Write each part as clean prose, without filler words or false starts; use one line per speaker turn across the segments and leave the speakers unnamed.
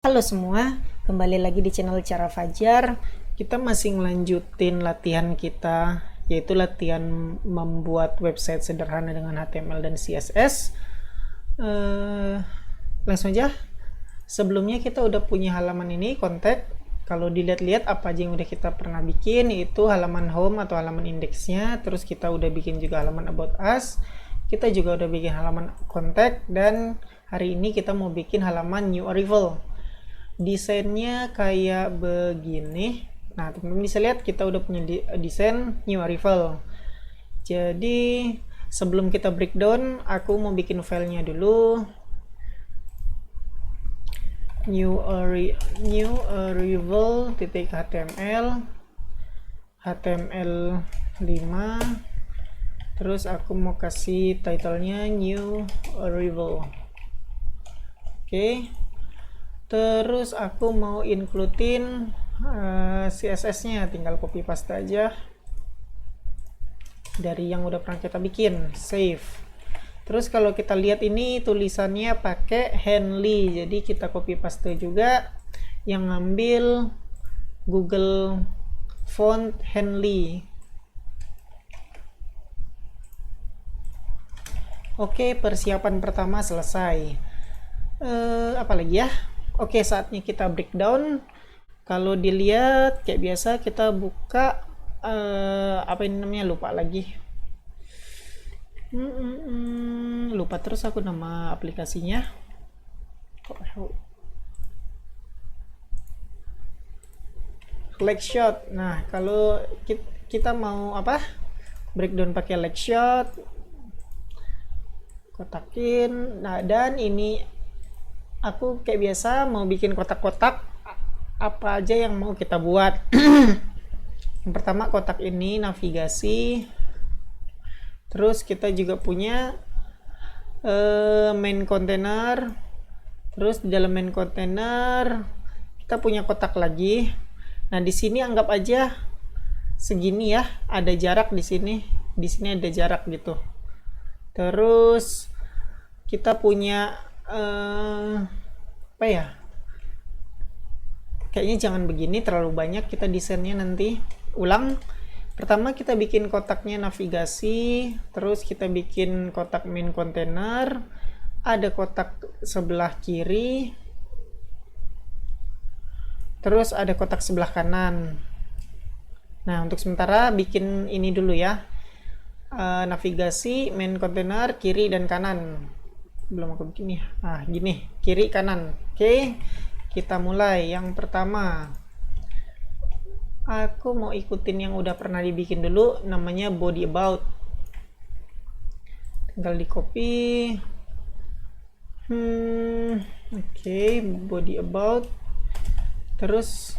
Halo semua, kembali lagi di channel Cara Fajar. Kita masih ngelanjutin latihan kita, yaitu latihan membuat website sederhana dengan HTML dan CSS. Langsung aja. Sebelumnya kita udah punya halaman ini, kontak. Kalau dilihat-lihat apa aja yang udah kita pernah bikin, yaitu halaman home atau halaman indeksnya. Terus kita udah bikin juga halaman about us. Kita juga udah bikin halaman kontak, dan hari ini kita mau bikin halaman new arrival. Desainnya kayak begini. Nah, teman-teman bisa lihat kita udah punya desain new arrival. Jadi sebelum kita breakdown, aku mau bikin filenya dulu. New arrival .html HTML5. Terus aku mau kasih titlenya new arrival. Oke. Terus aku mau includein CSS-nya, tinggal copy paste aja dari yang udah pernah kita bikin, save. Terus kalau kita lihat ini tulisannya pakai Henley, jadi kita copy paste juga yang ngambil Google Font Henley. Oke, persiapan pertama selesai. Apa lagi ya? Oke, saatnya kita breakdown. Kalau dilihat kayak biasa kita buka apa ini namanya, lupa lagi. Lupa terus aku nama aplikasinya. Legshot. Nah, kalau kita mau apa? Breakdown pakai Legshot. Kotakin. Nah, dan ini aku kayak biasa mau bikin kotak-kotak apa aja yang mau kita buat. Yang pertama kotak ini navigasi. Terus kita juga punya main container. Terus di dalam main container kita punya kotak lagi. Nah, di sini anggap aja segini ya, ada jarak di sini. Di sini ada jarak gitu. Terus kita punya apa ya, kayaknya jangan begini, terlalu banyak kita desainnya nanti. Ulang. Pertama kita bikin kotaknya navigasi, terus kita bikin kotak main container, ada kotak sebelah kiri, terus ada kotak sebelah kanan. Nah, untuk sementara bikin ini dulu ya, navigasi, main container, kiri dan kanan. Belum aku bikin ya. Nah, gini, kiri kanan. Oke, kita mulai. Yang pertama, aku mau ikutin yang udah pernah dibikin dulu, namanya body about. Tinggal di copy. Oke, body about. Terus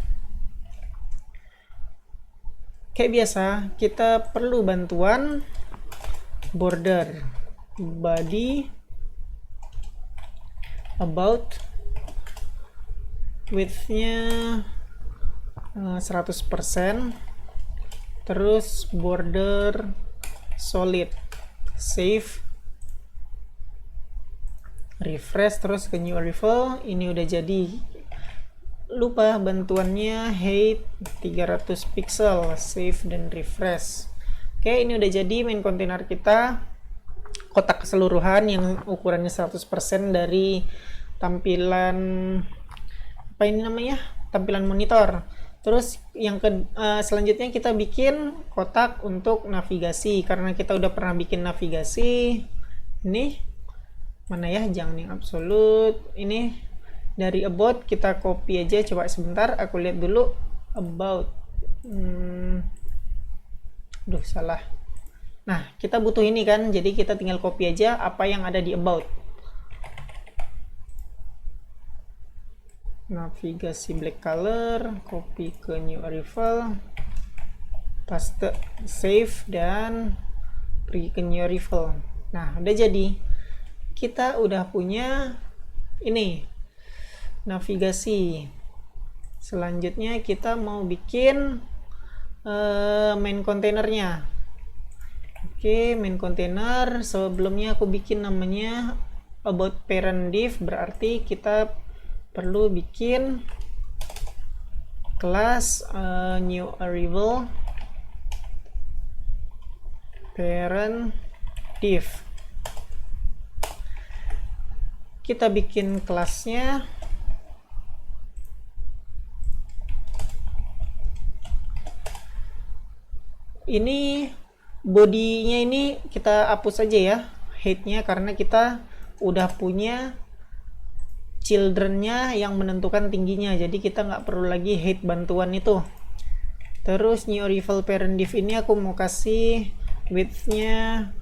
kayak biasa kita perlu bantuan border. Body about, widthnya 100%, terus border solid. Save, refresh, terus ke new arrival. Ini udah jadi. Lupa bantuannya height 300 pixel. Save dan refresh. Oke, ini udah jadi main container kita, kotak keseluruhan yang ukurannya 100% dari tampilan apa ini namanya, tampilan monitor. Terus yang selanjutnya kita bikin kotak untuk navigasi, karena kita udah pernah bikin navigasi. Ini mana ya, jangan yang absolut, ini dari about kita copy aja. Coba sebentar aku lihat dulu about. Duh, salah. Nah, kita butuh ini kan, jadi kita tinggal copy aja apa yang ada di about. Navigasi black color, copy ke new arrival, paste, save, dan pergi ke new arrival. Nah, udah jadi. Kita udah punya ini, navigasi. Selanjutnya kita mau bikin main containernya. Oke, main container. Sebelumnya aku bikin namanya about parent div, berarti kita perlu bikin kelas new arrival parent div. Kita bikin kelasnya ini, bodinya ini kita hapus aja ya headnya, karena kita udah punya childrennya yang menentukan tingginya, jadi kita nggak perlu lagi head bantuan itu. Terus new arrival parent div ini aku mau kasih widthnya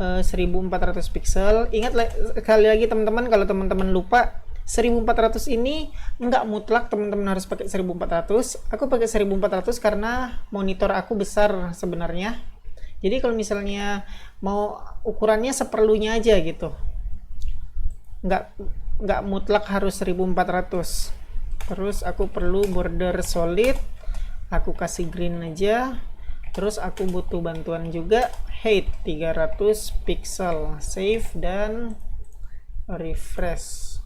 1400 pixel. Ingat sekali lagi teman-teman, kalau teman-teman lupa, 1400 ini nggak mutlak teman-teman harus pakai 1400. Aku pakai 1400 karena monitor aku besar sebenarnya. Jadi kalau misalnya mau ukurannya seperlunya aja gitu, nggak mutlak harus 1400. Terus aku perlu border solid, aku kasih green aja. Terus aku butuh bantuan juga height 300 pixel, save dan refresh.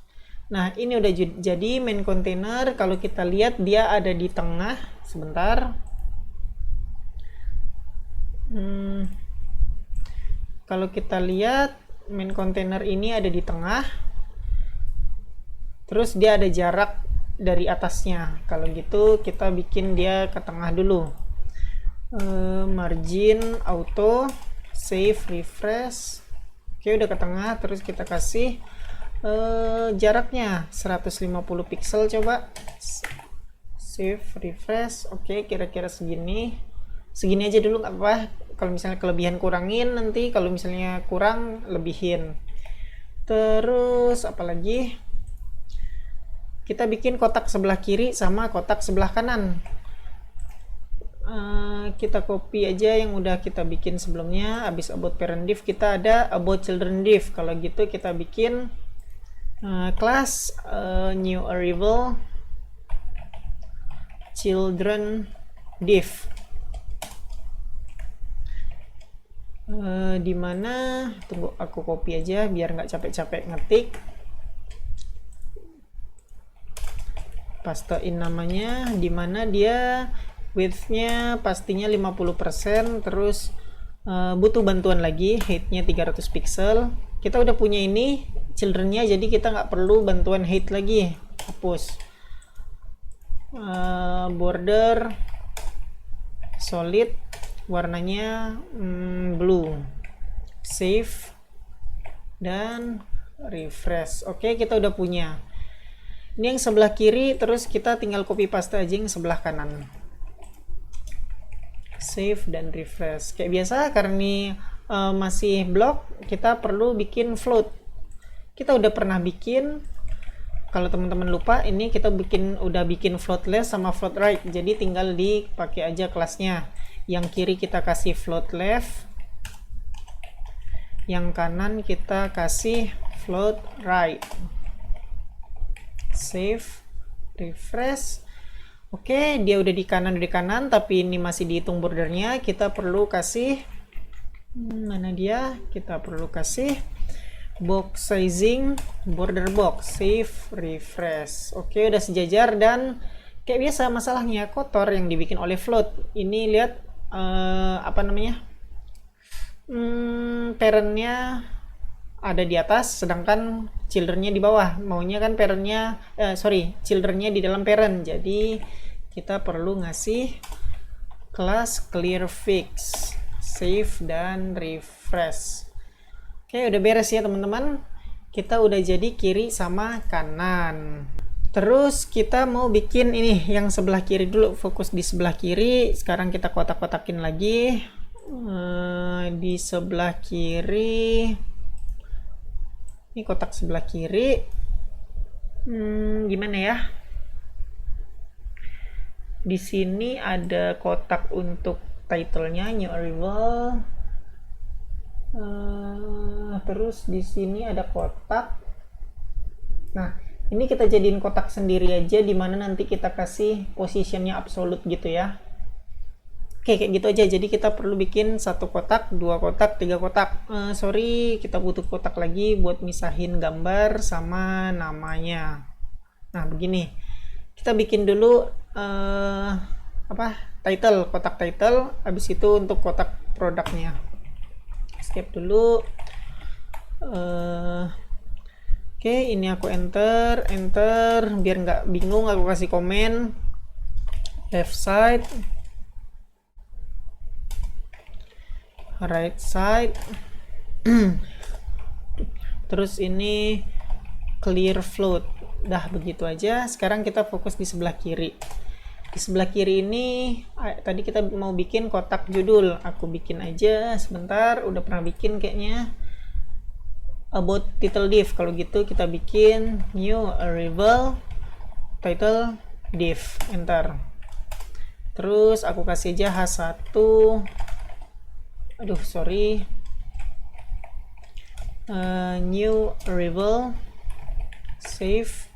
Nah ini udah jadi main container. Kalau kita lihat dia ada di tengah. Sebentar. Kalau kita lihat main container ini ada di tengah, terus dia ada jarak dari atasnya. Kalau gitu kita bikin dia ke tengah dulu. Margin auto, save, refresh. Oke, udah ke tengah. Terus kita kasih jaraknya 150 pixel. Coba save, refresh. Oke, kira-kira segini aja dulu, nggak apa-apa. Kalau misalnya kelebihan kurangin nanti, kalau misalnya kurang lebihin. Terus apalagi, kita bikin kotak sebelah kiri sama kotak sebelah kanan. Kita copy aja yang udah kita bikin sebelumnya. Habis about parent div kita ada about children div. Kalau gitu kita bikin kelas new arrival children div. Dimana, tunggu aku copy aja biar nggak capek-capek ngetik. Pastein namanya, dimana dia widthnya pastinya 50%. Terus butuh bantuan lagi, heightnya 300 pixel. Kita udah punya ini childrennya, jadi kita nggak perlu bantuan height lagi, hapus. Border solid, warnanya blue, save dan refresh. Oke, kita udah punya ini yang sebelah kiri. Terus kita tinggal copy paste aja yang sebelah kanan, save dan refresh. Kayak biasa, karena ini masih block, kita perlu bikin float. Kita udah pernah bikin, kalau teman-teman lupa, ini kita udah bikin float left sama float right, jadi tinggal dipakai aja kelasnya. Yang kiri kita kasih float left, yang kanan kita kasih float right. Save, refresh. Oke, dia udah di kanan, tapi ini masih dihitung bordernya. Kita perlu kasih mana dia? Kita perlu kasih box sizing, border box, save, refresh. Oke, udah sejajar. Dan kayak biasa, masalahnya kotor yang dibikin oleh float. Ini lihat apa namanya, parentnya ada di atas, sedangkan childrennya di bawah. Maunya kan parentnya childrennya di dalam parent, jadi kita perlu ngasih kelas clear fix, save dan refresh. Oke, udah beres ya teman-teman. Kita udah jadi kiri sama kanan. Terus kita mau bikin ini yang sebelah kiri dulu, fokus di sebelah kiri. Sekarang kita kotak-kotakin lagi. Di sebelah kiri, ini kotak sebelah kiri. Gimana ya? Di sini ada kotak untuk title-nya new arrival. Terus di sini ada kotak. Nah, ini kita jadiin kotak sendiri aja, dimana nanti kita kasih positionnya absolute gitu ya. Oke, kayak gitu aja. Jadi kita perlu bikin satu kotak, dua kotak, tiga kotak. Sorry, kita butuh kotak lagi buat misahin gambar sama namanya. Nah, begini. Kita bikin dulu title, kotak title, habis itu untuk kotak produknya. Escape dulu. Oke, ini aku enter biar nggak bingung, aku kasih komen left side, right side. Terus ini clear float. Dah begitu aja. Sekarang kita fokus di sebelah kiri. Di sebelah kiri ini tadi kita mau bikin kotak judul. Aku bikin aja sebentar, udah pernah bikin kayaknya. About title div. Kalau gitu kita bikin new arrival title div, enter. Terus aku kasih aja h1. Aduh, sorry. New arrival, save,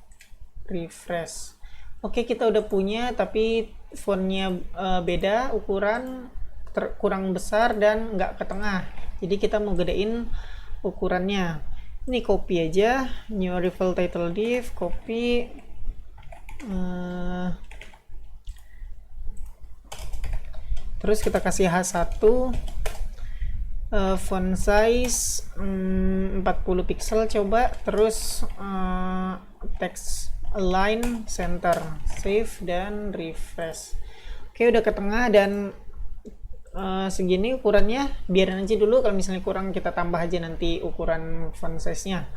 refresh. Oke, kita udah punya, tapi fontnya beda, ukuran kurang besar dan nggak ke tengah. Jadi kita mau gedein ukurannya. Ini copy aja, new arrival title div, copy. Terus kita kasih h1, font size 40 pixel coba. Terus text align center, save dan refresh. Oke, udah ke tengah dan segini ukurannya. Biarin aja dulu, kalau misalnya kurang kita tambah aja nanti ukuran font size nya.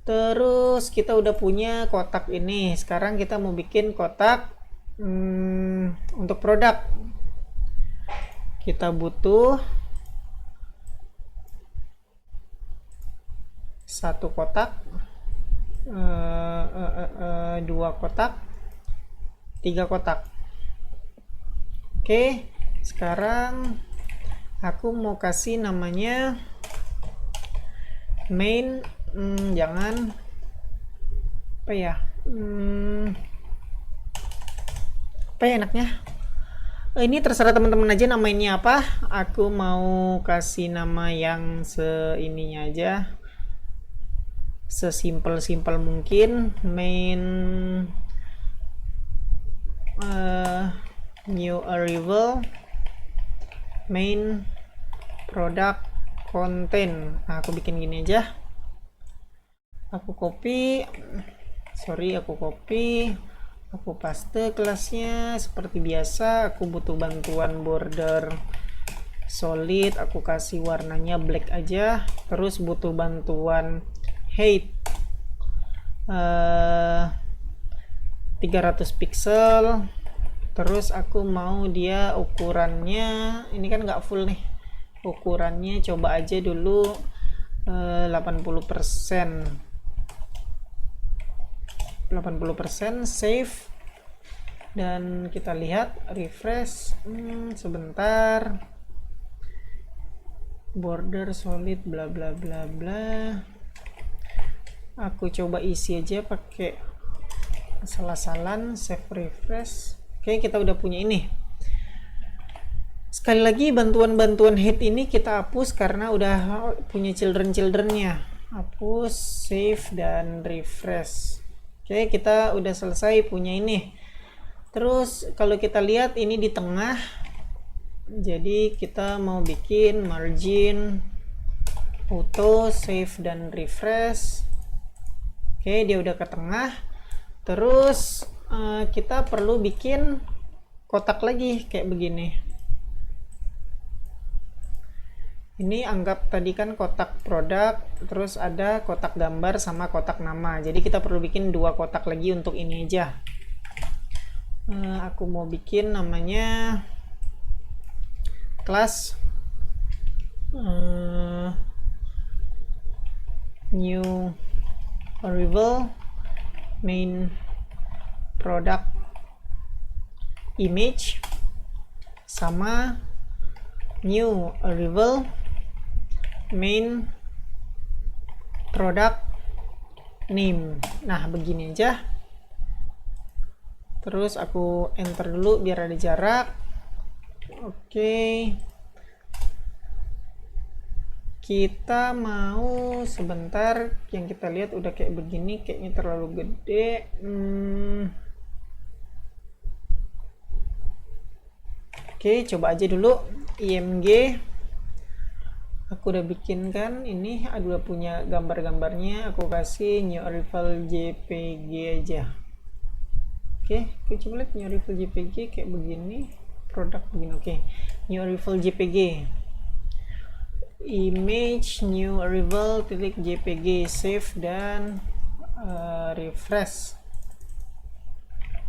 Terus kita udah punya kotak ini. Sekarang kita mau bikin kotak untuk produk. Kita butuh satu kotak, dua kotak, tiga kotak. Oke, sekarang aku mau kasih namanya main. Jangan apa ya, apa ya enaknya. Ini terserah teman-teman aja namanya apa. Aku mau kasih nama yang seininya aja, sesimpel mungkin. Main new arrival, main product content. Nah, aku bikin gini aja. Aku copy, aku paste kelasnya seperti biasa. Aku butuh bantuan border solid, aku kasih warnanya black aja. Terus butuh bantuan height 300 pixel. Terus aku mau dia ukurannya, ini kan nggak full nih, ukurannya coba aja dulu 80%. 80%, save, dan kita lihat refresh. Sebentar, border solid bla bla bla bla. Aku coba isi aja pakai asal-asalan, save, refresh. Oke, kita udah punya ini. Sekali lagi, bantuan head ini kita hapus karena udah punya children-nya. Hapus, save, dan refresh. Oke, kita udah selesai punya ini. Terus kalau kita lihat ini di tengah, jadi kita mau bikin margin, auto, save, dan refresh. Oke, dia udah ke tengah. Terus kita perlu bikin kotak lagi kayak begini. Ini anggap tadi kan kotak produk, terus ada kotak gambar sama kotak nama. Jadi kita perlu bikin dua kotak lagi untuk ini aja. Aku mau bikin namanya kelas new arrival main product image sama new arrival main product name. Nah, begini aja. Terus aku enter dulu biar ada jarak. Oke. kita mau sebentar, yang kita lihat udah kayak begini, kayaknya terlalu gede. Oke, coba aja dulu IMG. Aku udah bikin kan, ini udah punya gambar-gambarnya. Aku kasih new arrival JPG aja. Oke, kita coba lihat new arrival JPG kayak begini, produk begini. Oke, new arrival JPG, image new arrival titik JPG, save dan refresh.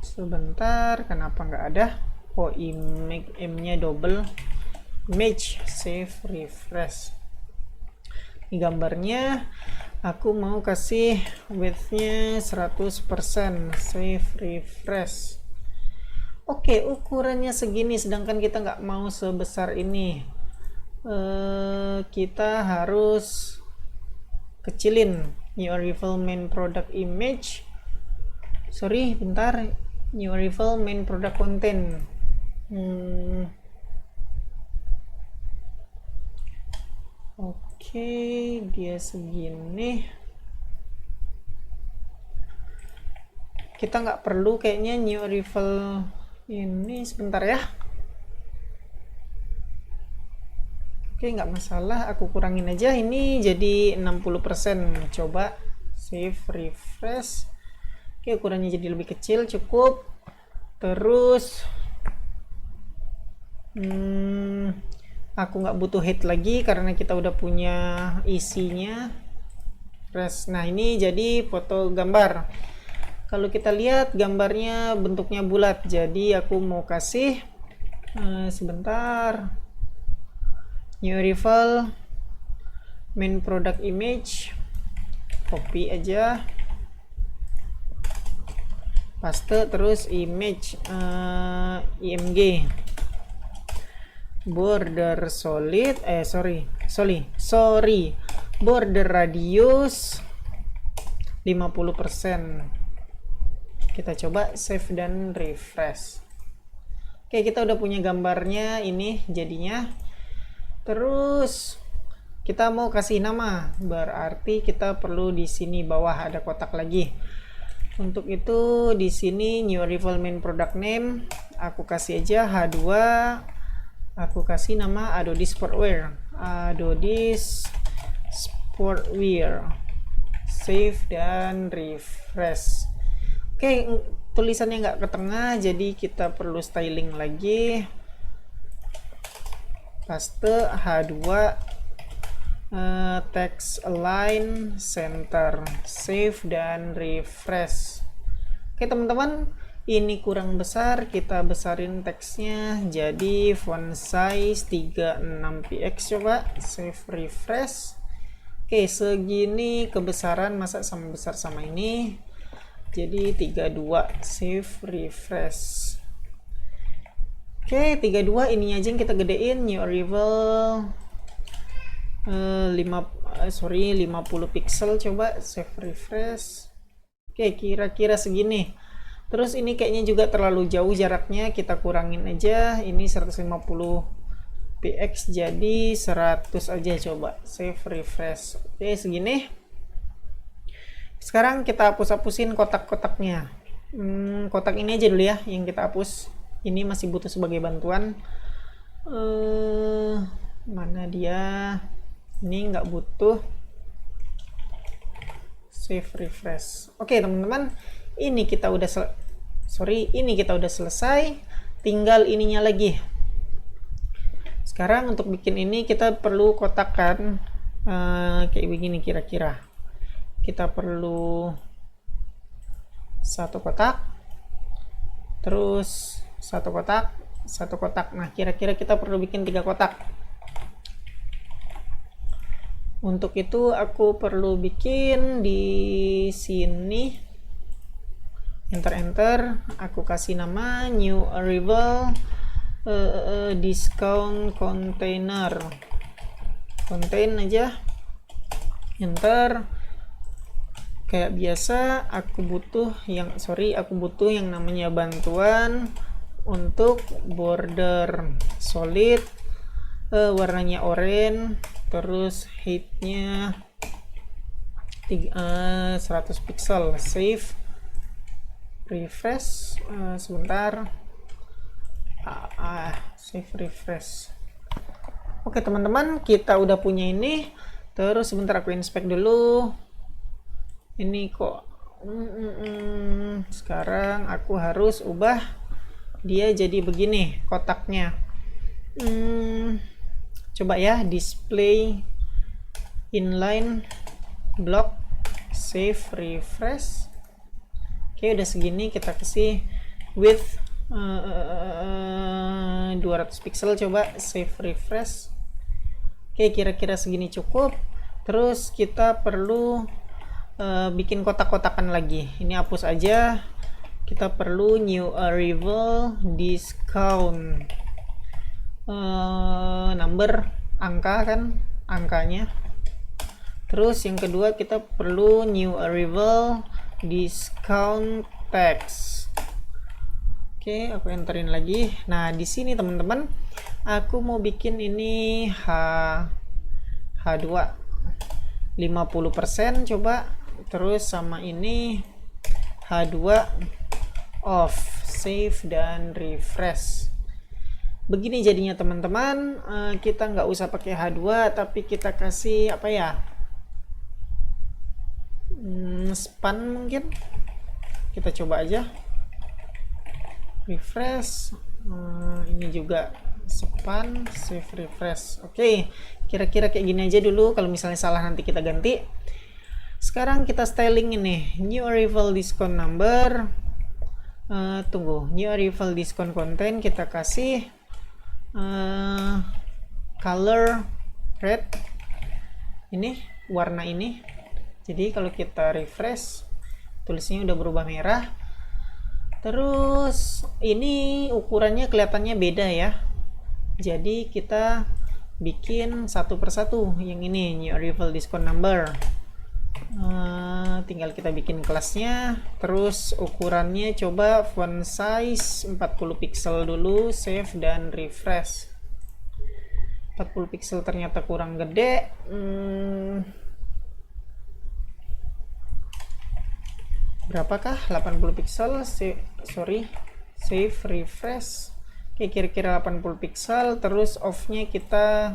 Sebentar, kenapa nggak ada? Oh, image M-nya double, image, save, refresh. Ini gambarnya. Aku mau kasih width-nya 100%, save, refresh. Oke, ukurannya segini, sedangkan kita nggak mau sebesar ini. Kita harus kecilin new arrival main product image. Sorry, bentar. New arrival main product content. Oke, dia segini. Kita nggak perlu kayaknya new arrival ini, sebentar ya. Oke, nggak masalah, aku kurangin aja ini jadi 60%. Coba save, refresh. Oke, ukurannya jadi lebih kecil, cukup. Terus aku nggak butuh head lagi karena kita udah punya isinya. Nah, ini jadi foto gambar. Kalau kita lihat gambarnya bentuknya bulat, jadi aku mau kasih sebentar, new arrival main product image, copy aja, paste, terus image IMG, border solid, border radius 50%. Kita coba save dan refresh. Oke, kita udah punya gambarnya ini jadinya. Terus kita mau kasih nama, berarti kita perlu di sini bawah ada kotak lagi. Untuk itu di sini new arrival main product name, aku kasih aja H2. Aku kasih nama Adobe Sportwear. Adobe Sportwear. Save dan refresh. Oke, tulisannya nggak ke tengah, jadi kita perlu styling lagi. Paste H2, text align center, save dan refresh. Oke teman-teman, ini kurang besar, kita besarin teksnya jadi font size 36px. Coba save, refresh. Oke, segini kebesaran, masa sama besar sama ini, jadi 32, save, refresh. Oke, 32 ini aja yang kita gedein, new arrival 50 pixel. Coba save, refresh. Oke, kira-kira segini. Terus ini kayaknya juga terlalu jauh jaraknya, kita kurangin aja, ini 150 px jadi 100 aja. Coba save, refresh. Oke, segini. Sekarang kita hapus-hapusin kotak-kotaknya. Kotak ini aja dulu ya yang kita hapus. Ini masih butuh sebagai bantuan. Mana dia? Ini nggak butuh. Save, refresh. Oke teman-teman, ini kita udah selesai. Tinggal ininya lagi. Sekarang untuk bikin ini kita perlu kotakkan kayak begini kira-kira. Kita perlu satu kotak, terus satu kotak. Nah, kira-kira kita perlu bikin 3 kotak. Untuk itu aku perlu bikin di sini, enter, aku kasih nama new arrival discount container, contain aja, enter. Kayak biasa aku butuh yang namanya bantuan untuk border solid, warnanya oranye, terus height-nya 100 pixel. Save, refresh. Sebentar, save, refresh. Oke teman-teman, kita udah punya ini. Terus sebentar aku inspect dulu. Ini kok sekarang aku harus ubah dia jadi begini kotaknya. Coba ya, display inline block, save, refresh. Oke, udah segini, kita kasih width 200 pixel. Coba save, refresh. Oke, kira-kira segini cukup. Terus kita perlu bikin kotak-kotakan lagi. Ini hapus aja. Kita perlu new arrival discount number, angka kan, angkanya. Terus yang kedua kita perlu new arrival discount text. Oke, aku enterin lagi. Nah, di sini teman-teman, aku mau bikin ini H2 50% coba. Terus sama ini H2 off, save dan refresh. Begini jadinya teman-teman. Kita nggak usah pakai H2, tapi kita kasih apa ya, span mungkin. Kita coba aja refresh. Ini juga span, save, refresh. Oke, kira-kira kayak gini aja dulu. Kalau misalnya salah nanti kita ganti. Sekarang kita styling ini new arrival discount number. New arrival discount content kita kasih color red, ini warna ini. Jadi kalau kita refresh, tulisnya udah berubah merah. Terus ini ukurannya kelihatannya beda ya. Jadi kita bikin satu persatu. Yang ini new arrival discount number. Tinggal kita bikin kelasnya. Terus ukurannya coba font size 40 pixel dulu, save dan refresh. 40 pixel ternyata kurang gede. Berapakah? 80 pixel. Save, refresh. Oke, kira-kira 80 pixel. Terus off-nya kita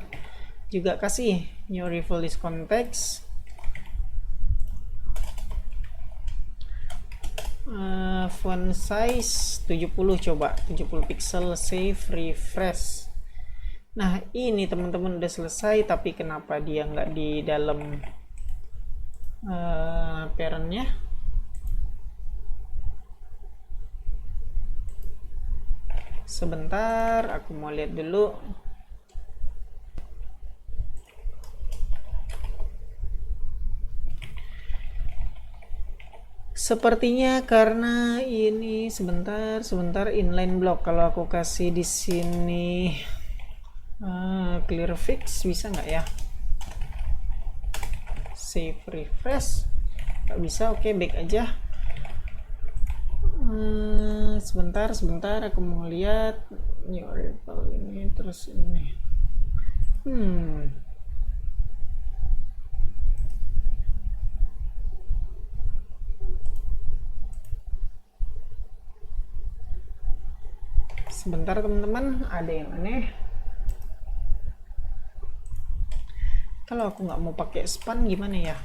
juga kasih new arrival discount text. Font size 70 coba, 70 pixel, save, refresh. Nah, ini teman-teman udah selesai, tapi kenapa dia nggak di dalam parent-nya? Sebentar, aku mau lihat dulu. Sepertinya karena ini sebentar inline block. Kalau aku kasih di sini clear fix bisa nggak ya? Save, refresh. Nggak bisa. Oke, back aja. Sebentar aku mau lihat new arrival ini terus ini. Sebentar teman-teman, ada yang aneh. Kalau aku nggak mau pakai span gimana ya?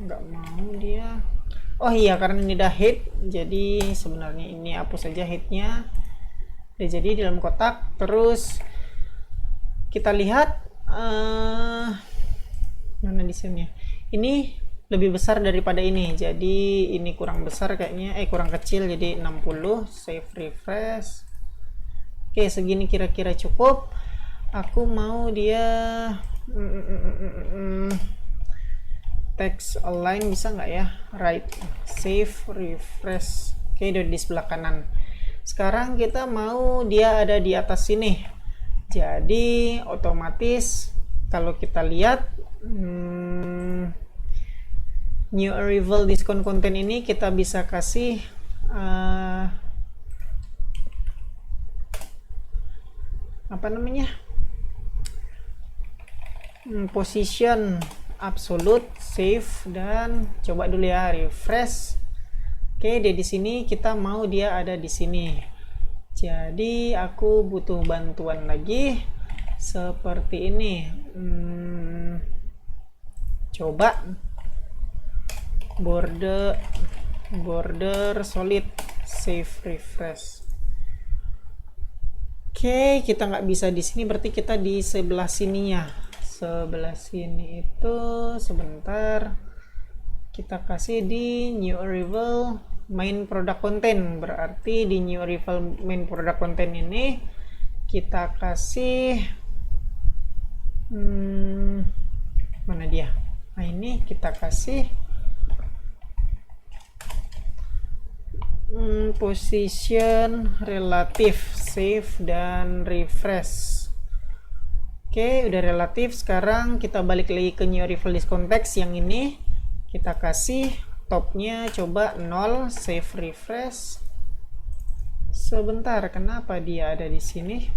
Nggak mau dia. Oh iya, karena ini udah head, jadi sebenarnya ini hapus saja headnya. Udah jadi di dalam kotak. Terus kita lihat mana desainnya. Ini lebih besar daripada ini, jadi ini kurang besar kayaknya, kurang kecil, jadi 60. Save, refresh. Oke, segini kira-kira cukup. Aku mau dia text align, bisa nggak ya? Right, save, refresh. Oke, udah di sebelah kanan. Sekarang kita mau dia ada di atas sini. Jadi otomatis kalau kita lihat new arrival diskon konten ini kita bisa kasih apa namanya, position absolute, save, dan coba dulu ya refresh. Oke, dia di sini, kita mau dia ada di sini. Jadi aku butuh bantuan lagi seperti ini. Coba border solid, save, refresh. Oke, kita nggak bisa di sini, berarti kita di sebelah sininya. Sebelah sini itu sebentar. Kita kasih di new arrival main product content. Berarti di new arrival main product content ini kita kasih mana dia? Nah, ini kita kasih position relative, save dan refresh. Oke, udah relatif. Sekarang kita balik lagi ke new arrival list context yang ini. Kita kasih topnya coba 0, save, refresh. Sebentar, kenapa dia ada di sini?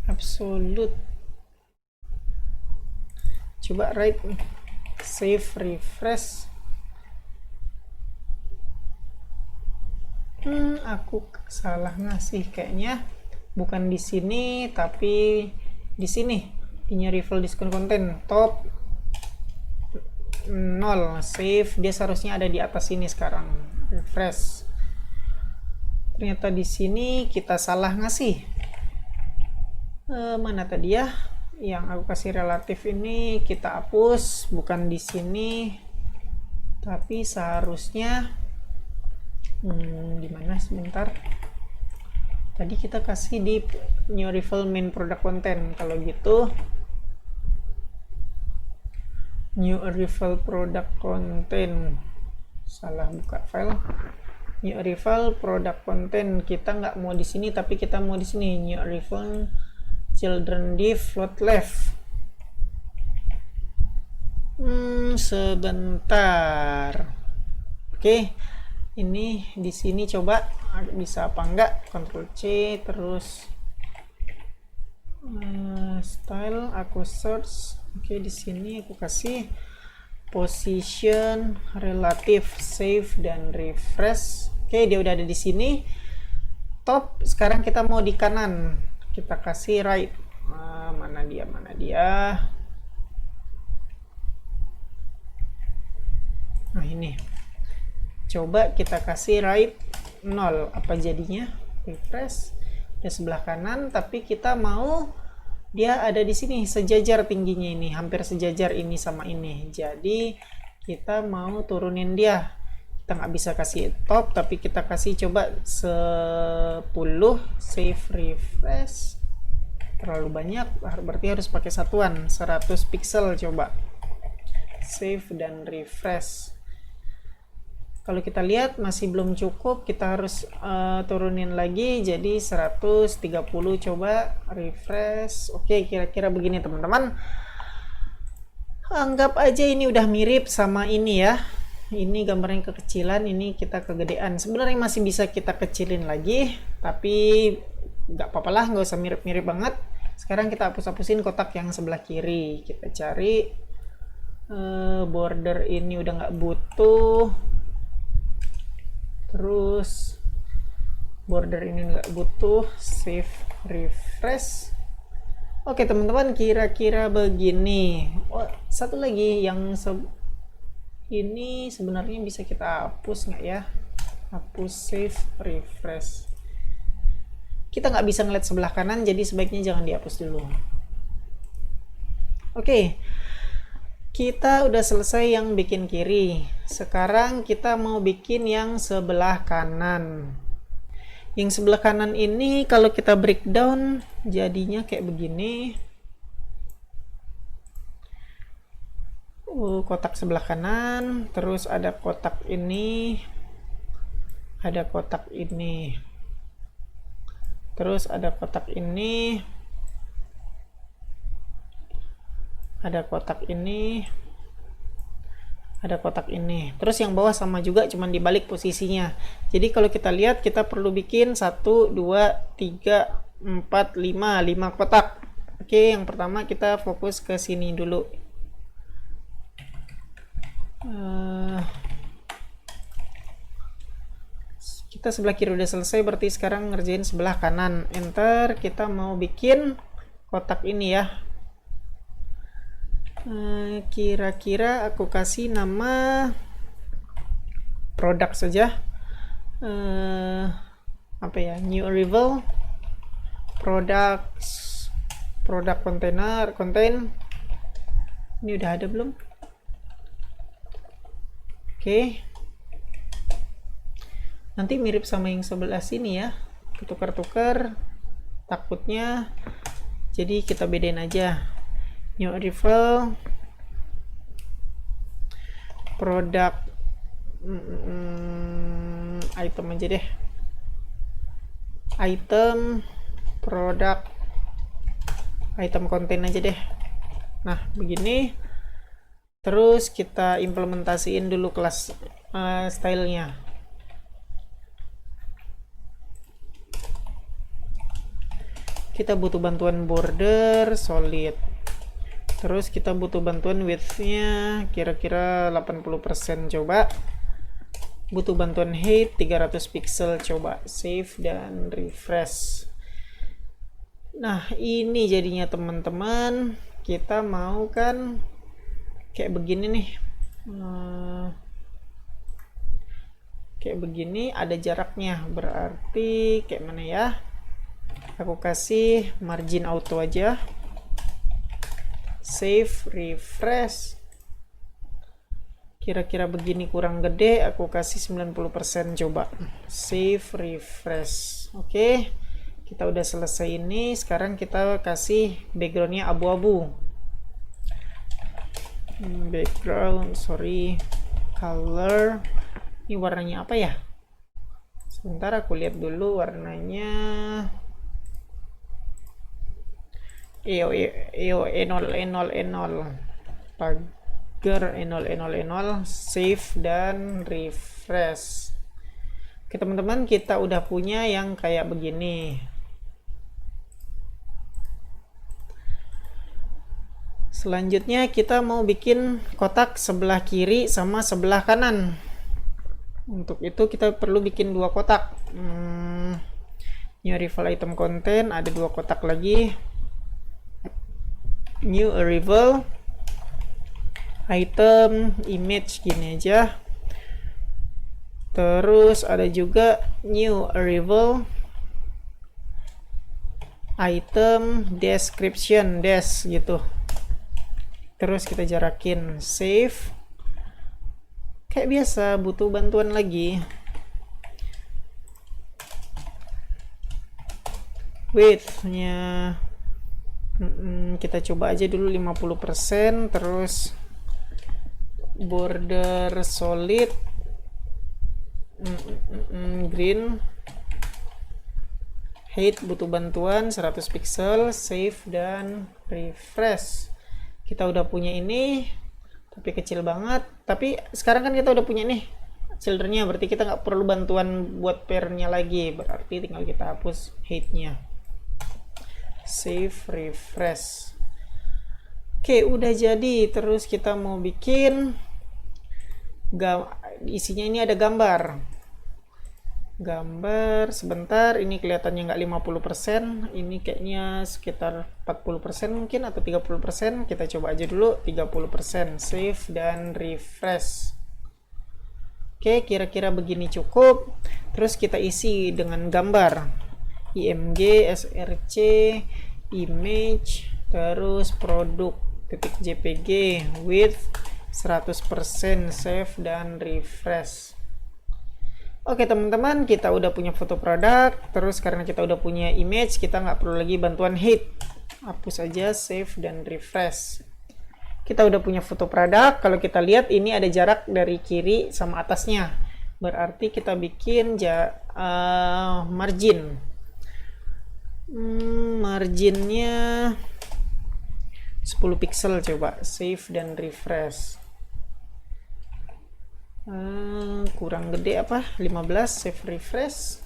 Absolute. Coba right, save, refresh. Aku salah ngasih kayaknya. Bukan di sini, tapi di sini. Di arrival diskon konten top 0, save. Dia seharusnya ada di atas sini sekarang. Refresh. Ternyata di sini kita salah ngasih. Mana tadi ya? Yang aku kasih relatif ini kita hapus, bukan di sini. Tapi seharusnya gimana sebentar. Tadi kita kasih di new arrival main product content. Kalau gitu new arrival product content, salah buka file. New arrival product content, kita nggak mau di sini tapi kita mau di sini. New arrival children div float left. Sebentar. Oke, ini di sini coba bisa apa enggak. Ctrl C, terus style aku search. Oke, di sini aku kasih position relative, save dan refresh. Oke, dia udah ada di sini. Top. Sekarang kita mau di kanan. Kita kasih right. Mana dia? Nah, ini. Coba kita kasih right 0. Apa jadinya? Refresh. Di sebelah kanan, tapi kita mau dia ada di sini sejajar tingginya, ini hampir sejajar ini sama ini. Jadi kita mau turunin dia. Kita nggak bisa kasih top, tapi kita kasih coba 10, save, refresh. Terlalu banyak, berarti harus pakai satuan 100 pixel. Coba save dan refresh. Kalau kita lihat masih belum cukup, kita harus turunin lagi jadi 130. Coba refresh. Oke, kira-kira begini teman-teman. Anggap aja ini udah mirip sama ini ya. Ini gambarnya kekecilan, ini kita kegedean. Sebenarnya masih bisa kita kecilin lagi, tapi nggak apa-apa lah, nggak usah mirip-mirip banget. Sekarang kita hapus-hapusin kotak yang sebelah kiri. Kita cari border ini udah nggak butuh. Terus border ini nggak butuh, save, refresh. Oke teman-teman, kira-kira begini. Oh, satu lagi yang ini sebenarnya bisa kita hapus nggak ya? Hapus, save, refresh. Kita nggak bisa ngeliat sebelah kanan, jadi sebaiknya jangan dihapus dulu. Oke. Kita udah selesai yang bikin kiri. Sekarang kita mau bikin yang sebelah kanan. Yang sebelah kanan ini kalau kita breakdown jadinya kayak begini. kotak sebelah kanan, terus ada kotak ini, ada kotak ini, terus ada kotak ini, ada kotak ini, ada kotak ini. Terus yang bawah sama juga, cuman dibalik posisinya. Jadi kalau kita lihat, kita perlu bikin 1, 2, 3, 4, 5 kotak. Oke, yang pertama kita fokus ke sini dulu. Kita sebelah kiri udah selesai, berarti sekarang ngerjain sebelah kanan. Enter, kita mau bikin kotak ini ya. Kira-kira aku kasih nama produk saja. Apa ya, new arrival, produk contain. Ini udah ada belum? Oke. Nanti mirip sama yang sebelah sini ya, tukar-tukar takutnya, jadi kita bedain aja. New arrival, produk item aja deh, item produk item contain aja deh. Nah begini, terus kita implementasiin dulu kelas stylenya. Kita butuh bantuan border solid, terus kita butuh bantuan width-nya kira-kira 80%. Coba butuh bantuan height 300 pixel. Coba save dan refresh. Nah ini jadinya teman-teman, kita mau kan kayak begini nih, kayak begini, ada jaraknya, berarti kayak mana ya, aku kasih margin auto aja, save, refresh. Kira-kira begini kurang gede, aku kasih 90%. Coba save, refresh. Oke, kita udah selesai ini. Sekarang kita kasih backgroundnya abu-abu. Background, sorry, color. Ini warnanya apa ya? Sebentar aku lihat dulu warnanya. E0 pagar E0 save dan refresh. Oke teman-teman, kita udah punya yang kayak begini. Selanjutnya kita mau bikin kotak sebelah kiri sama sebelah kanan. Untuk itu kita perlu bikin dua kotak. New arrival item contain, ada dua kotak lagi. New arrival item image, gini aja. Terus ada juga new arrival item description gitu. Terus kita jarakin, save. Kayak biasa, butuh bantuan lagi. Width-nya kita coba aja dulu 50%. Terus border solid green, height butuh bantuan 100 pixel, save dan refresh. Kita udah punya ini, tapi kecil banget. Tapi sekarang kan kita udah punya nih childrennya, berarti kita nggak perlu bantuan buat pairnya lagi, berarti tinggal kita hapus height-nya. Save, refresh. Oke, udah jadi. Terus kita mau bikin isinya, ini ada gambar. Sebentar, ini kelihatannya nggak 50%, ini kayaknya sekitar 40% mungkin, atau 30%. Kita coba aja dulu 30%, save dan refresh. Oke, kira-kira begini cukup. Terus kita isi dengan gambar, img, src, image, terus produk .jpg, width 100%, save dan refresh. Oke teman-teman, kita udah punya foto produk. Terus karena kita udah punya image, kita nggak perlu lagi bantuan height. Hapus aja, save dan refresh. kita udah punya foto produk. Kalau kita lihat ini ada jarak dari kiri sama atasnya, berarti kita bikin margin. Marginnya 10 pixel, coba save dan refresh. Kurang gede apa, 15, save refresh.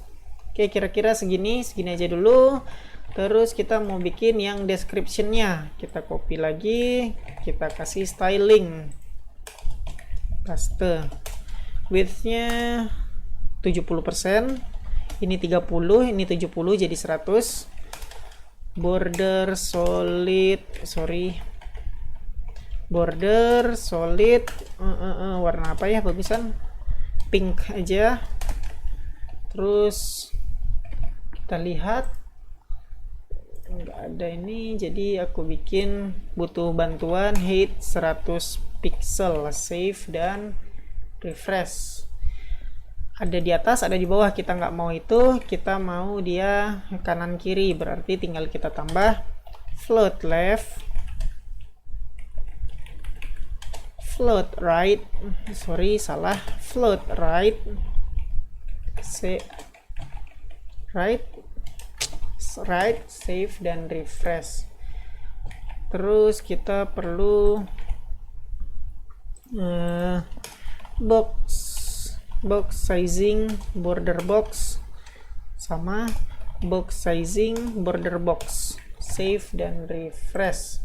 Oke, kira-kira segini aja dulu. Terus kita mau bikin yang descriptionnya, kita copy lagi, kita kasih styling, paste, widthnya 70%, ini 30, ini 70, jadi 100. Border solid, border solid, warna apa ya bagusan, pink aja. Terus kita lihat nggak ada ini, jadi aku bikin butuh bantuan height 100 pixel, save dan refresh. Ada di atas, ada di bawah, kita nggak mau itu, kita mau dia kanan kiri, berarti tinggal kita tambah float left, float right, float right, right, save dan refresh. Terus kita perlu box sizing border box sama box sizing border box, save dan refresh.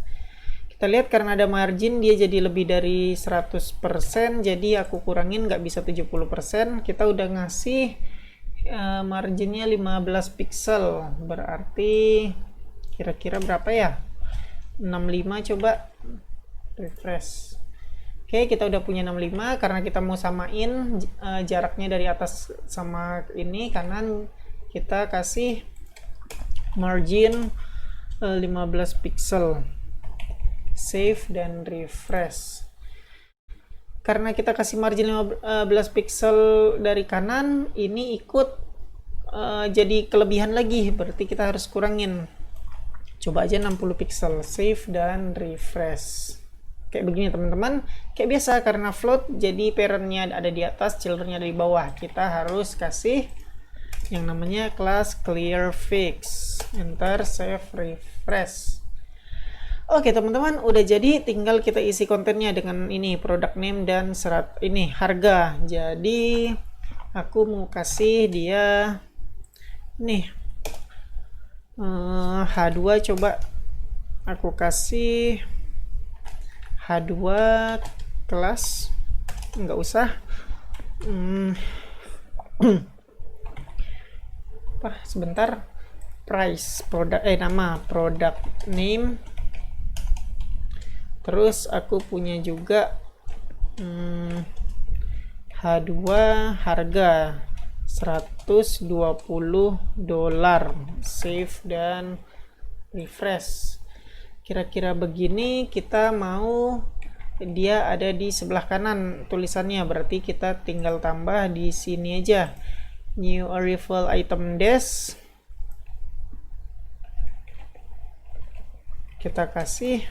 Kita lihat karena ada margin dia jadi lebih dari 100%, jadi aku kurangin, nggak bisa 70%. Kita udah ngasih marginnya 15 pixel, berarti kira-kira berapa ya, 65. Coba refresh. Oke, kita udah punya 65. Karena kita mau samain jaraknya dari atas sama ini kanan, kita kasih margin 15 pixel, save dan refresh. Karena kita kasih margin 15 pixel dari kanan, ini ikut jadi kelebihan lagi, berarti kita harus kurangin. Coba aja 60 pixel, save dan refresh. Kayak begini teman-teman, kayak biasa, karena float jadi parentnya ada di atas, childernya ada di bawah. Kita harus kasih yang namanya class clear fix, enter, save, refresh. Oke teman-teman, udah jadi, tinggal kita isi kontennya dengan ini product name dan ini harga. Jadi aku mau kasih dia nih H2, coba aku kasih H2 kelas, nggak usah sebentar, price produk, nama product name. Terus aku punya juga H2 harga $120, save dan refresh. Kira-kira begini. Kita mau dia ada di sebelah kanan tulisannya, berarti kita tinggal tambah di sini aja, new arrival item dash, kita kasih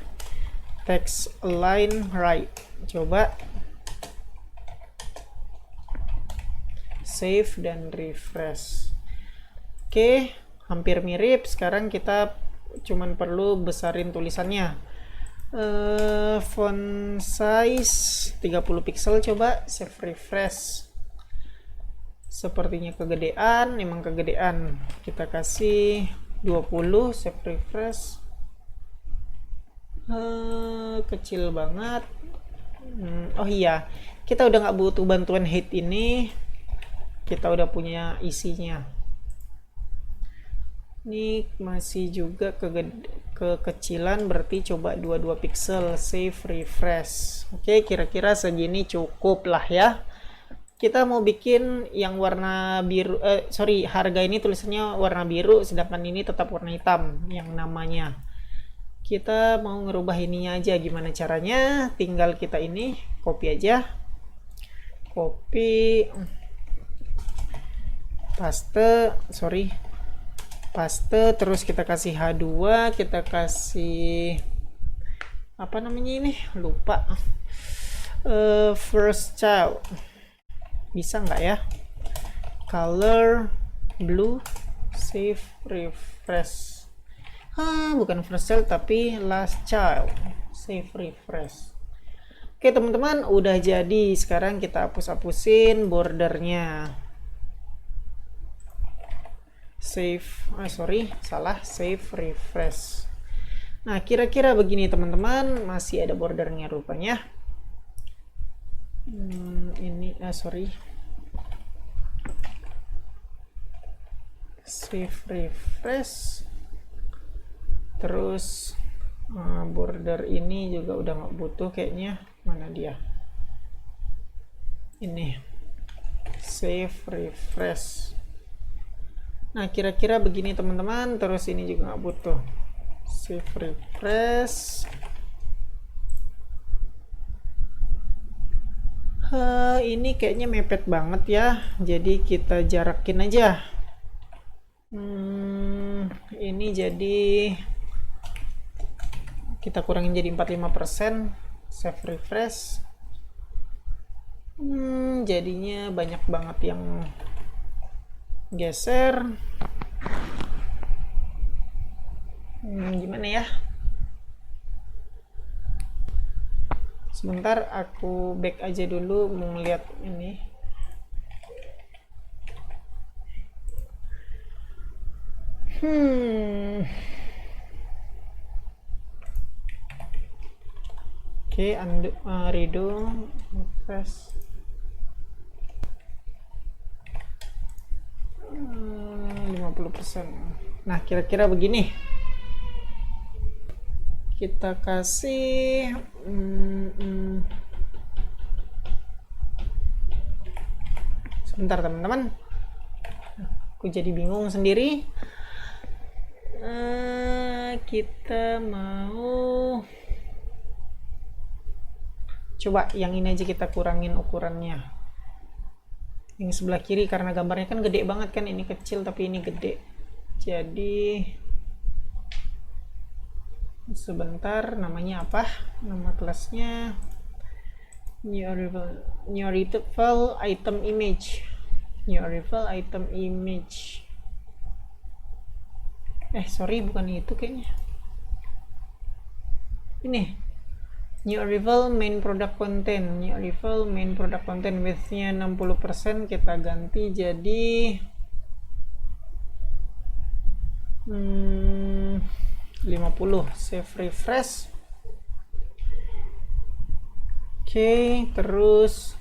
text align right. Coba save dan refresh. Oke, hampir mirip. Sekarang kita cuman perlu besarin tulisannya. Font size 30 pixel, coba save, refresh. Sepertinya kegedean, emang kegedean. Kita kasih 20, save, refresh. Kecil banget. Oh iya, kita udah nggak butuh bantuan height ini, kita udah punya isinya. Ini masih juga kekecilan, berarti coba 22 pixel, save, refresh. Oke, kira-kira segini cukup lah ya. Kita mau bikin yang warna biru, harga ini tulisannya warna biru, sedangkan ini tetap warna hitam yang namanya. Kita mau ngerubah ininya aja, gimana caranya? Tinggal kita ini copy aja, copy, paste, paste, terus kita kasih H2, kita kasih apa namanya ini, lupa. First child bisa nggak ya? Color blue, save refresh. Bukan first child tapi last child, save refresh. Oke teman-teman, udah jadi. Sekarang kita hapus-hapusin bordernya. Save, save refresh. Nah, kira-kira begini teman-teman, masih ada bordernya rupanya. Save refresh. Terus border ini juga udah nggak butuh kayaknya. Mana dia? Ini. Save refresh. Nah, kira-kira begini teman-teman. Terus ini juga nggak butuh. Save refresh. Ini kayaknya mepet banget ya, jadi kita jarakin aja. Ini jadi kita kurangin jadi 45%. Save refresh. Jadinya banyak banget yang geser. Gimana ya? Sebentar, aku back aja dulu mau lihat ini. Oke, undo, redo, refresh. 50%. Nah, kira-kira begini. Kita kasih sebentar teman-teman, aku jadi bingung sendiri. Kita mau coba yang ini aja, kita kurangin ukurannya. Yang sebelah kiri karena gambarnya kan gede banget kan, ini kecil tapi ini gede. Jadi sebentar, namanya apa? Nama kelasnya new arrival item image. New arrival item image. Sorry, bukan itu kayaknya. Ini new arrival main product content. New arrival main product content width-nya 60%, kita ganti jadi 50. Save refresh. Oke, terus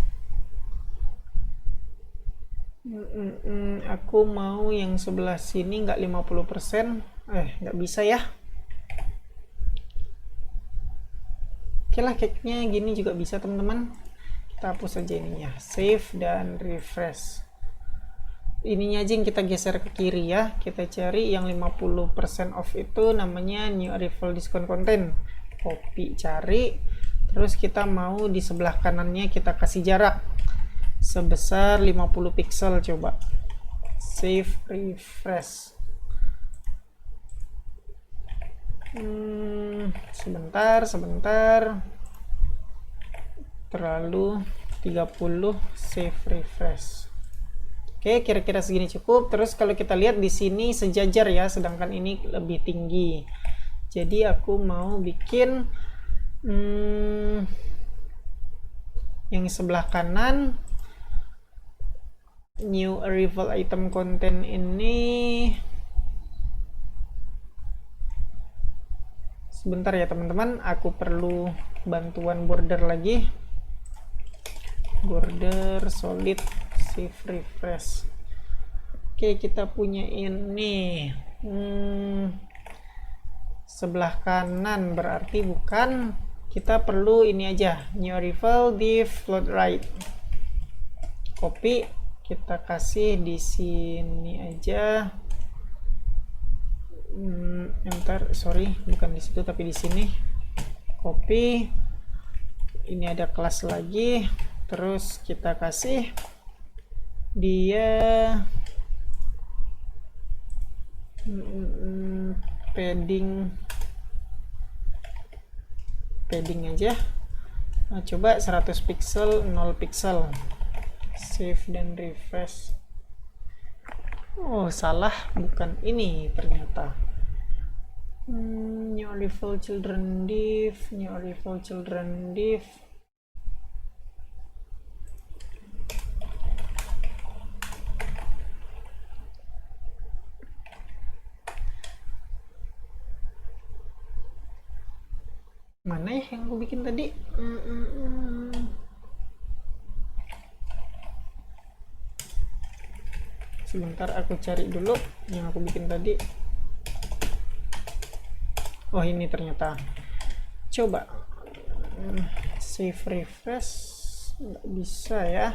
aku mau yang sebelah sini nggak 50%. Nggak bisa ya. Oke lah, cake-nya gini juga bisa teman-teman. Kita hapus aja ininya. Save dan refresh. Ininya aja yang kita geser ke kiri ya. Kita cari yang 50% off itu, namanya new arrival discount content. Copy, cari. Terus kita mau di sebelah kanannya kita kasih jarak sebesar 50 pixel. Coba save refresh. Sebentar. Terlalu 30. Save refresh. Oke, kira-kira segini cukup. Terus kalau kita lihat di sini sejajar ya, sedangkan ini lebih tinggi. Jadi aku mau bikin yang sebelah kanan new arrival item content ini. Sebentar ya teman-teman, aku perlu bantuan border lagi. Border solid, save refresh. Oke, kita punya ini sebelah kanan, berarti bukan. Kita perlu ini aja, new arrival div float right. Copy, kita kasih di sini aja. Sorry, bukan di situ tapi di sini. Copy. Ini ada kelas lagi. Terus kita kasih dia padding padding aja. Nah, coba 100 pixel, 0 pixel. Save dan refresh. Oh, salah, bukan ini ternyata. New arrival children div, new arrival children div. Mana ya yang aku bikin tadi? Sebentar, aku cari dulu yang aku bikin tadi. Oh, ini ternyata. Coba save refresh, nggak bisa ya.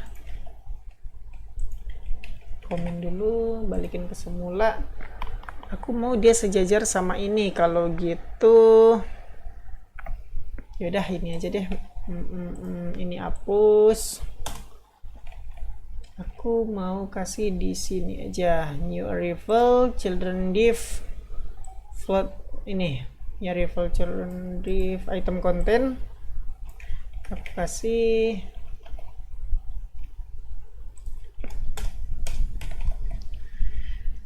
Komen dulu, balikin ke semula. Aku mau dia sejajar sama ini. Kalau gitu yaudah ini aja deh. Ini hapus. Aku mau kasih di sini aja, new arrival children div float. Ini new arrival children div item content. Aku kasih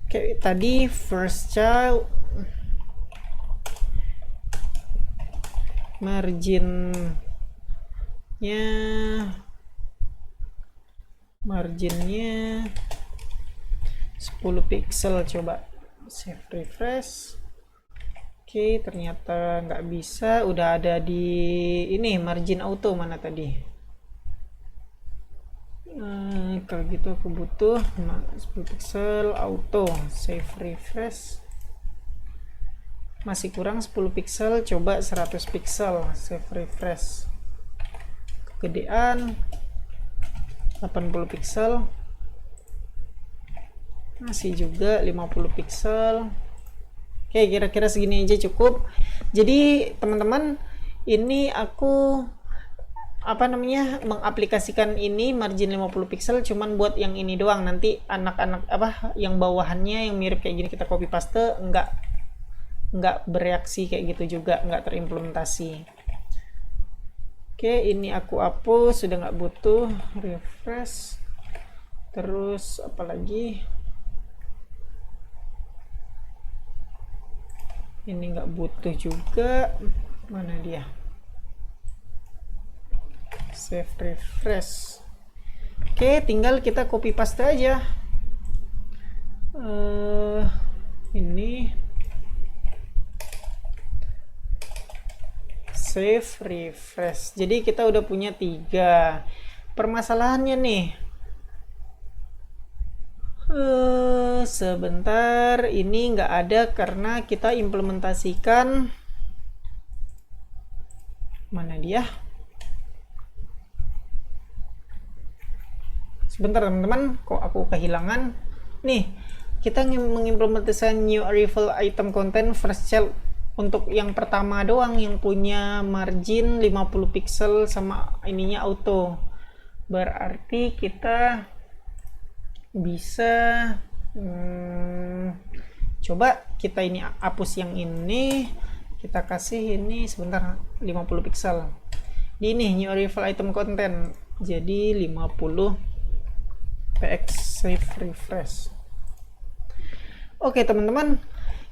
kayak tadi, first child, marginnya 10 pixel. Coba save refresh. Oke, ternyata nggak bisa. Udah ada di ini margin auto. Mana tadi? Kalau gitu aku butuh 10 pixel auto. Save refresh. Masih kurang 10 pixel. Coba 100 pixel. Save refresh. Kegedean 80 pixel. Masih juga 50 pixel. Oke, kira-kira segini aja cukup. Jadi teman-teman, ini aku mengaplikasikan ini margin 50 pixel cuman buat yang ini doang. Nanti anak-anak yang bawahannya yang mirip kayak gini kita copy paste, nggak bereaksi kayak gitu juga, nggak terimplementasi. Oke, ini aku hapus, sudah nggak butuh. Refresh. Terus apalagi? Ini nggak butuh juga. Mana dia? Save refresh. Oke, tinggal kita copy paste aja. Ini save refresh. Jadi kita udah punya 3. Permasalahannya nih, sebentar, ini nggak ada karena kita implementasikan, mana dia? Sebentar teman-teman, kok aku kehilangan nih. Kita mengimplementasikan new arrival item content first child untuk yang pertama doang, yang punya margin 50 pixel sama ininya auto. Berarti kita bisa coba kita ini hapus yang ini, kita kasih ini sebentar 50 pixel di ini new arrival item content, jadi 50 px. Save refresh. Oke teman-teman,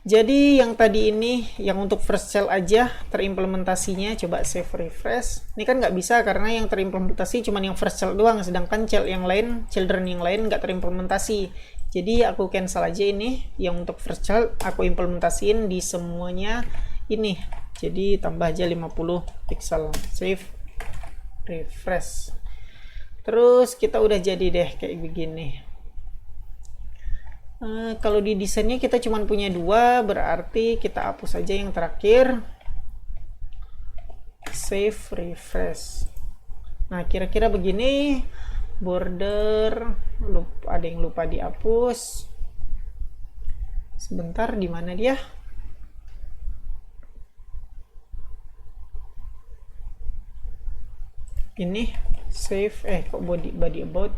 jadi yang tadi ini yang untuk first child aja terimplementasinya. Coba save refresh. Ini kan nggak bisa karena yang terimplementasi cuma yang first child doang, sedangkan children yang lain nggak terimplementasi. Jadi aku cancel aja ini yang untuk first child, aku implementasiin di semuanya ini. Jadi tambah aja 50 pixel. Save refresh. Terus kita udah jadi deh kayak begini. Kalau di desainnya kita cuma punya 2, berarti kita hapus aja yang terakhir. Save refresh. Nah, kira-kira begini. Border, ada yang lupa dihapus. Sebentar, di mana dia? Ini save, kok body about.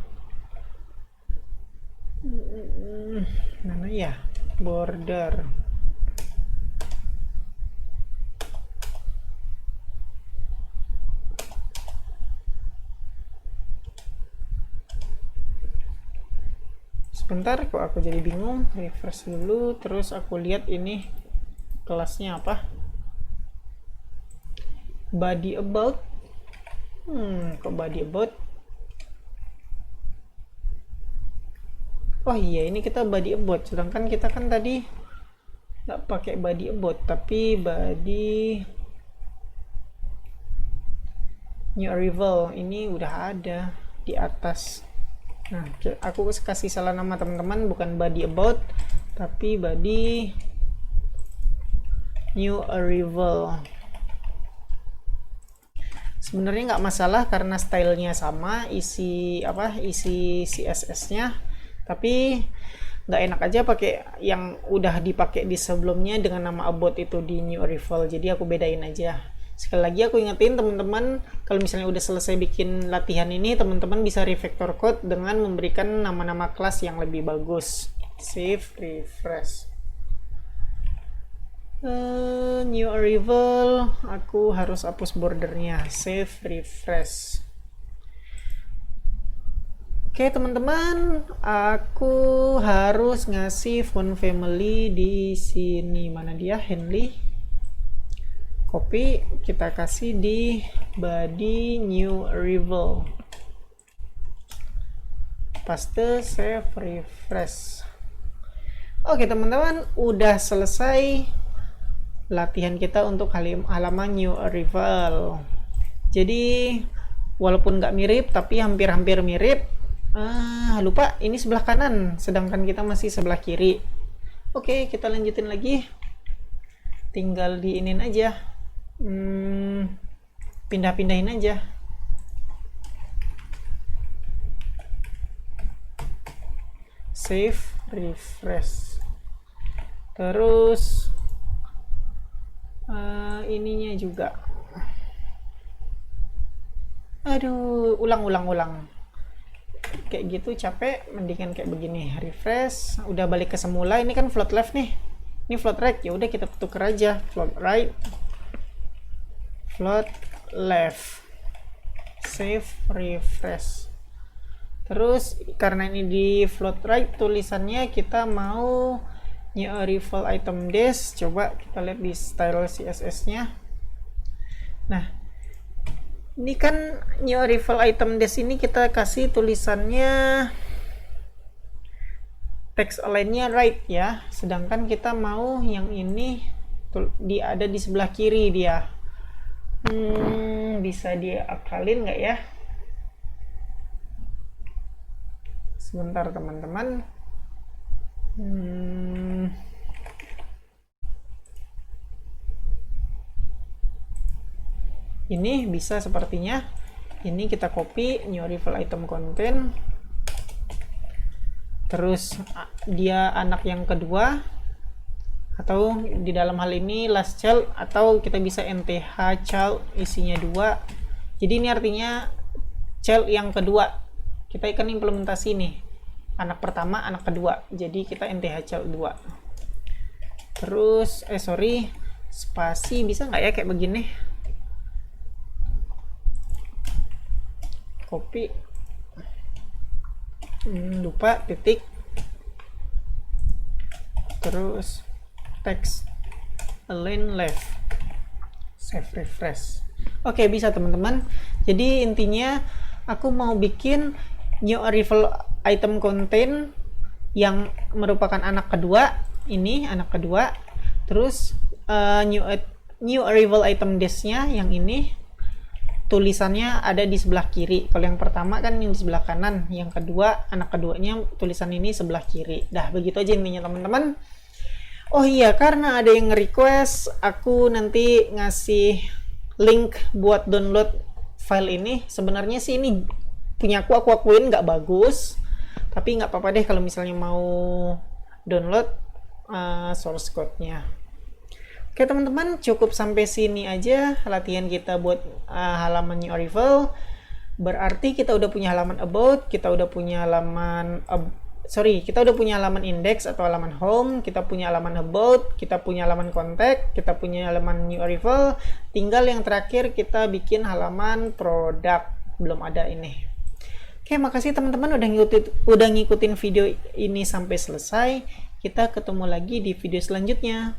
Mana ya? Border. Sebentar kok aku jadi bingung. Refresh dulu, terus aku lihat ini kelasnya apa. Body about. Kok body about? Oh iya, ini kita body about, sedangkan kita kan tadi nggak pakai body about, tapi body new arrival ini udah ada di atas. Nah, aku kasih salah nama teman-teman, bukan body about tapi body new arrival. Sebenarnya nggak masalah karena stylenya sama, isi CSS-nya, tapi nggak enak aja pakai yang udah dipakai di sebelumnya dengan nama about itu di new arrival. Jadi aku bedain aja. Sekali lagi aku ingetin teman-teman, kalau misalnya udah selesai bikin latihan ini, teman-teman bisa refactor code dengan memberikan nama-nama kelas yang lebih bagus. Save, refresh. New arrival, aku harus hapus bordernya. Save, refresh. Oke teman-teman, aku harus ngasih font family di sini. Mana dia? Henley. Copy, kita kasih di body new arrival. Paste, save, refresh. Oke teman-teman, udah selesai latihan kita untuk halaman new arrival. Jadi walaupun nggak mirip, tapi hampir-hampir mirip. Lupa ini sebelah kanan, sedangkan kita masih sebelah kiri. Oke, kita lanjutin lagi. Tinggal diinin aja, pindah-pindahin aja. Save, refresh. Terus ininya juga. Aduh, ulang. Kayak gitu capek, mendingan kayak begini. Refresh, udah balik ke semula. Ini kan float left nih, ini float right, ya udah kita tuker aja. Float right, float left. Save, refresh. Terus karena ini di float right tulisannya, kita mau new arrival item dash. Coba kita lihat di style CSS nya. Nah, ini kan new arrival item dash ini kita kasih tulisannya text align-nya right ya, sedangkan kita mau yang ini ada di sebelah kiri dia. Bisa diakalin nggak ya? Sebentar teman-teman. Ini bisa sepertinya. Ini kita copy new arrival item content. Terus dia anak yang kedua, atau di dalam hal ini last child, atau kita bisa nth child isinya 2. Jadi ini artinya child yang kedua. Kita akan implementasi nih, anak pertama, anak kedua. Jadi kita nth child 2. Terus spasi bisa nggak ya kayak begini? Copy, lupa titik, terus text align left, save, refresh. Oke, bisa teman-teman. Jadi intinya aku mau bikin new arrival item content yang merupakan anak kedua. Ini anak kedua. Terus new arrival item dash-nya yang ini tulisannya ada di sebelah kiri. Kalau yang pertama kan yang di sebelah kanan, yang kedua anak keduanya tulisan ini sebelah kiri. Dah begitu aja intinya teman-teman. Oh iya, karena ada yang request aku nanti ngasih link buat download file ini. Sebenarnya sih ini punya aku akuin nggak bagus, tapi nggak apa-apa deh kalau misalnya mau download source code-nya. Oke teman-teman, cukup sampai sini aja latihan kita buat halaman new arrival. Berarti kita udah punya halaman about, kita udah punya halaman index atau halaman home, kita punya halaman about, kita punya halaman contact, kita punya halaman new arrival. Tinggal yang terakhir kita bikin halaman produk, belum ada ini. Oke, makasih teman-teman udah ngikutin video ini sampai selesai. Kita ketemu lagi di video selanjutnya.